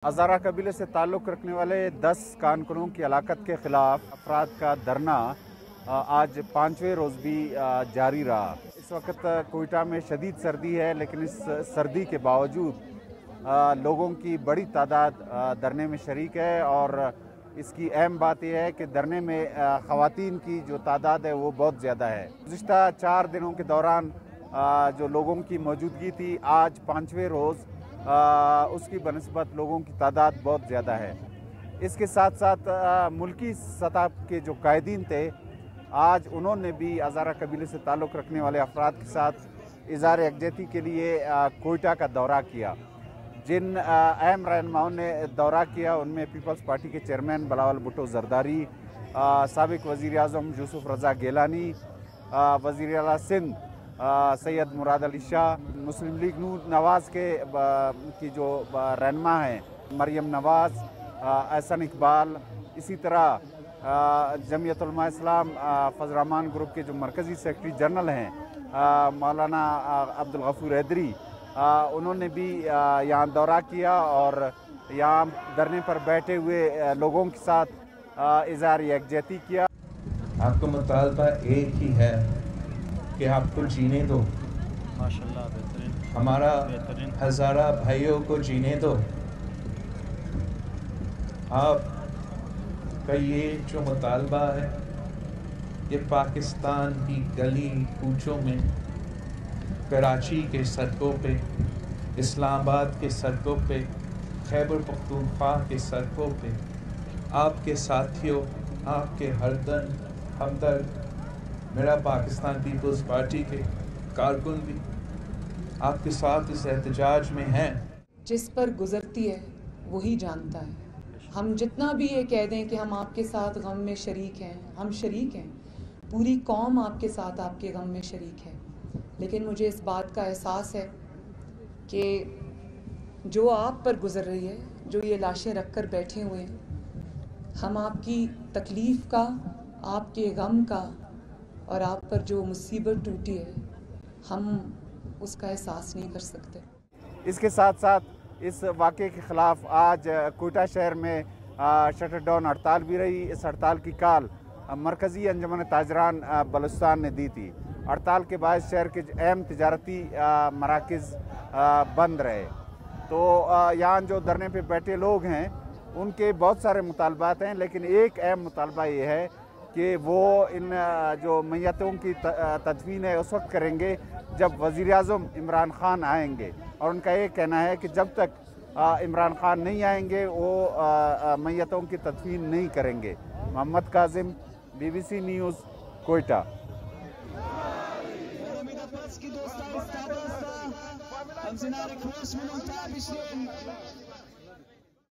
हज़ारा कबीले से ताल्लुक़ रखने वाले 10 कारकुनों की हलाकत के ख़िलाफ़ अफराद का धरना आज 5वें रोज़ भी जारी रहा। इस वक्त कोयटा में शदीद सर्दी है, लेकिन इस सर्दी के बावजूद लोगों की बड़ी तादाद धरने में शरीक है और इसकी अहम बात यह है कि धरने में ख़वातीन की जो तादाद है वो बहुत ज़्यादा है। गुज़िश्ता 4 दिनों के दौरान जो लोगों की मौजूदगी थी, आज 5वें रोज़ उसकी बनस्बत लोगों की तादाद बहुत ज़्यादा है। इसके साथ साथ मुल्की सतह के जो कायदीन थे, आज उन्होंने भी हज़ारा कबीले से ताल्लुक़ रखने वाले अफराद के साथ इज़हार यकजहती के लिए कोयटा का दौरा किया। जिन अहम रहनुमाओं ने दौरा किया उनमें पीपल्स पार्टी के चेयरमैन बिलावल भुट्टो ज़रदारी, साबिक़ वज़ीर आज़म यूसुफ रज़ा गिलानी, वज़ीर आला सिंध सैयद मुराद अली शाह, मुस्लिम लीग नून नवाज़ की जो रहनुमा हैं मरियम नवाज़, एहसन इकबाल, इसी तरह जमीयत उलमा इस्लाम फजल रहमान ग्रुप के जो मरकज़ी सेक्रेटरी जनरल हैं मौलाना अब्दुल गफूर हैदरी, उन्होंने भी यहाँ दौरा किया और यहाँ धरने पर बैठे हुए लोगों के साथ इज़हार यकजहती किया। आपका मुतालबा एक ही है कि आपको जीने दो, माशाल्लाह बेहतरीन, हमारा हज़ारा भाइयों को जीने दो। आपका ये जो मुतालबा है ये पाकिस्तान की गली कूचों में, कराची के सड़कों पे, इस्लामाबाद के सड़कों पे, खैबर पख्तूनख्वा के सड़कों पे आपके साथियों, आपके हमदर्द, मेरा पाकिस्तान पीपल्स पार्टी के कारकुन भी आपके साथ इस एहतजाज में हैं। जिस पर गुजरती है वही जानता है। हम जितना भी ये कह दें कि हम आपके साथ गम में शरीक हैं, हम शरीक हैं, पूरी कौम आपके साथ आपके गम में शरीक है, लेकिन मुझे इस बात का एहसास है कि जो आप पर गुजर रही है, जो ये लाशें रख कर बैठे हुए हैं, हम आपकी तकलीफ़ का, आपके गम का और आप पर जो मुसीबत टूटी है, हम उसका एहसास नहीं कर सकते। इसके साथ साथ इस वाक़े के ख़िलाफ़ आज कोयटा शहर में शटर डाउन हड़ताल भी रही। इस हड़ताल की काल मरकज़ी अंजुमन ताजरान बलूचिस्तान ने दी थी। हड़ताल के बाद शहर के अहम तिजारती मराकज़ बंद रहे। तो यहाँ जो धरने पे बैठे लोग हैं उनके बहुत सारे मुतालबात हैं, लेकिन एक अहम मुतालबा ये है कि वो इन जो मैयतों की तदफीन है उस वक्त करेंगे जब वज़ीर आज़म इमरान ख़ान आएंगे, और उनका ये कहना है कि जब तक इमरान ख़ान नहीं आएंगे वो मैयतों की तदफीन नहीं करेंगे। Mohammad Kazim, BBC news, Quetta.